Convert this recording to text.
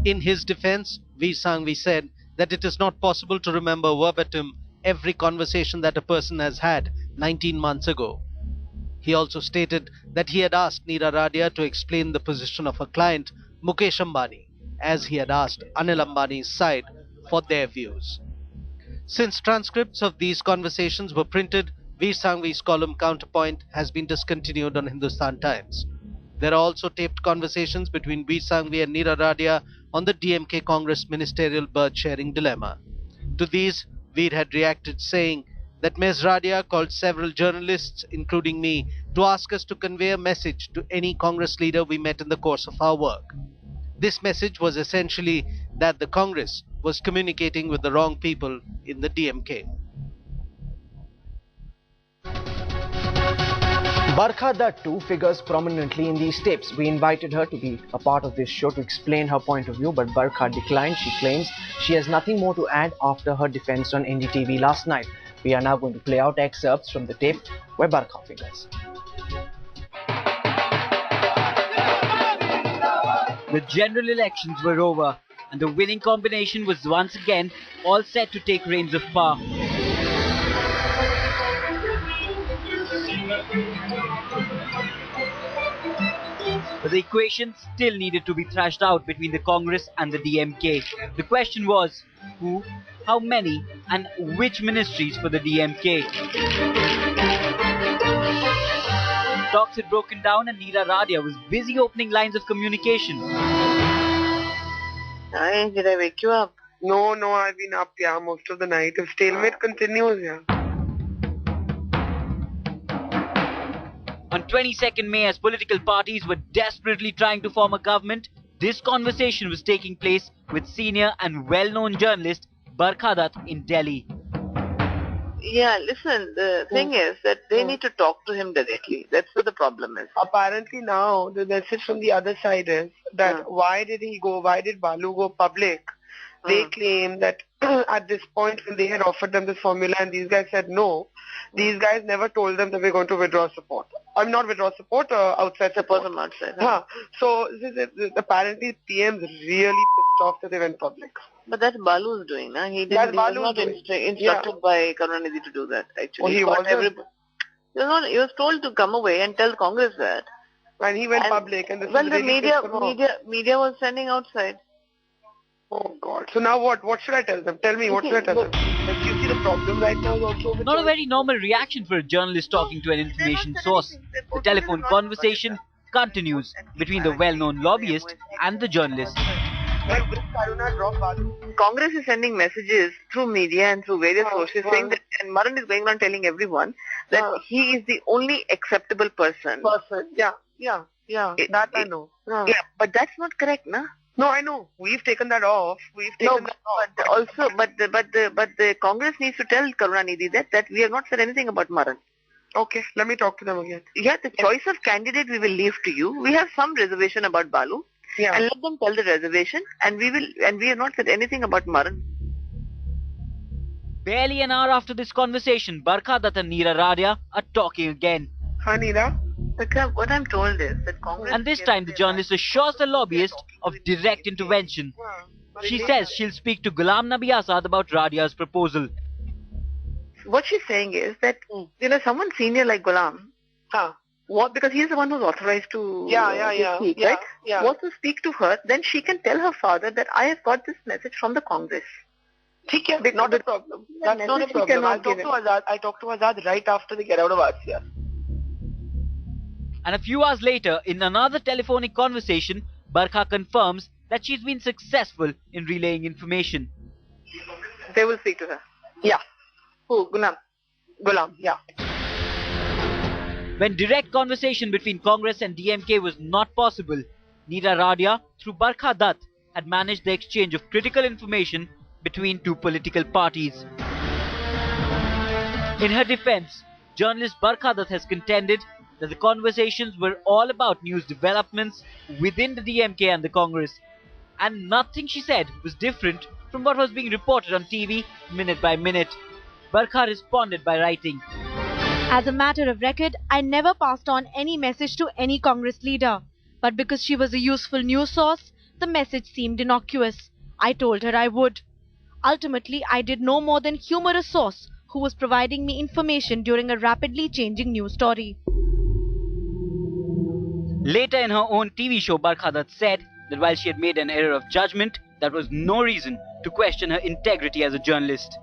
In his defense, Veer Sanghvi said that it is not possible to remember verbatim every conversation that a person has had 19 months ago. He also stated that he had asked Neera Radia to explain the position of her client, Mukesh Ambani, as he had asked Anil Ambani's side for their views. Since transcripts of these conversations were printed, Veer Sanghvi's column Counterpoint has been discontinued on Hindustan Times. There are also taped conversations between Veer Sanghvi and Neera Radia on the DMK Congress ministerial bird-sharing dilemma. To these, Veer had reacted saying that Ms. Radia called several journalists, including me, to ask us to convey a message to any Congress leader we met in the course of our work. This message was essentially that the Congress was communicating with the wrong people in the DMK. Barkha Dutt too figures prominently in these tapes. We invited her to be a part of this show to explain her point of view, but Barkha declined. She claims she has nothing more to add after her defense on NDTV last night. We are now going to play out excerpts from the tape where Barkha figures. The general elections were over and the winning combination was once again all set to take reins of power. But the equation still needed to be thrashed out between the Congress and the DMK. The question was, who, how many and which ministries for the DMK? Talks had broken down and Neera Radia was busy opening lines of communication. Hi, did I wake you up? No, I've been up, most of the night. If stalemate continues, On 22nd May, as political parties were desperately trying to form a government, this conversation was taking place with senior and well-known journalist Barkha Dutt in Delhi. Yeah, listen, the thing is that they need to talk to him directly. That's what the problem is. Apparently now, the message from the other side is that why did Balu go public? They claim that at this point when they had offered them this formula and these guys said no, these guys never told them that we're going to withdraw support. I'm not withdraw support, outside support. From outside. So apparently PM's really pissed off that they went public. But that's Balu's doing, na? He was not instructed by Karunanidhi to do that, actually. Oh, he wasn't? He was told to come away and tell Congress that. And he went public. And this the media was sending outside. Oh God. So now what? What should I tell them? Tell me, what should I tell them? Like, you see the problem right now is also with Not a very normal reaction for a journalist talking to an information source. The telephone conversation continues between the well-known lobbyist and the journalist. Congress is sending messages through media and through various sources saying that, and Maran is going around telling everyone that he is the only acceptable person. Yeah, that I know. Yeah, but that's not correct, na? No, I know. We've taken that off. But the Congress needs to tell Karunanidhi that we have not said anything about Maran. Okay, let me talk to them again. Yeah, the choice of candidate we will leave to you. We have some reservation about Balu. Yeah. And let them tell the reservation, and we have not said anything about Maran. Barely an hour after this conversation, Barkha Dutt and Neera Radia are talking again. Hi, Neera. What I'm told is that Congress... And this time the journalist assures the lobbyist of direct intervention. She says she'll speak to Ghulam Nabi Azad about Radia's proposal. What she's saying is that, someone senior like Ghulam, because he's the one who's authorized to speak, right? Yeah. Wants to speak to her, then she can tell her father that I have got this message from the Congress. Not a problem. That's not a problem. I talk to Azad right after they get out of RCR. And a few hours later, in another telephonic conversation, Barkha confirms that she's been successful in relaying information. They will speak to her. Yeah. Who? Ghulam, yeah. When direct conversation between Congress and DMK was not possible, Neera Radia, through Barkha Dutt, had managed the exchange of critical information between two political parties. In her defense, journalist Barkha Dutt has contended that the conversations were all about news developments within the DMK and the Congress, and nothing she said was different from what was being reported on TV minute by minute. Barkha responded by writing, "As a matter of record, I never passed on any message to any Congress leader, but because she was a useful news source, the message seemed innocuous. I told her I would. Ultimately, I did no more than humor a source who was providing me information during a rapidly changing news story. Later in her own TV show, Barkha Dutt said that while she had made an error of judgment, that was no reason to question her integrity as a journalist.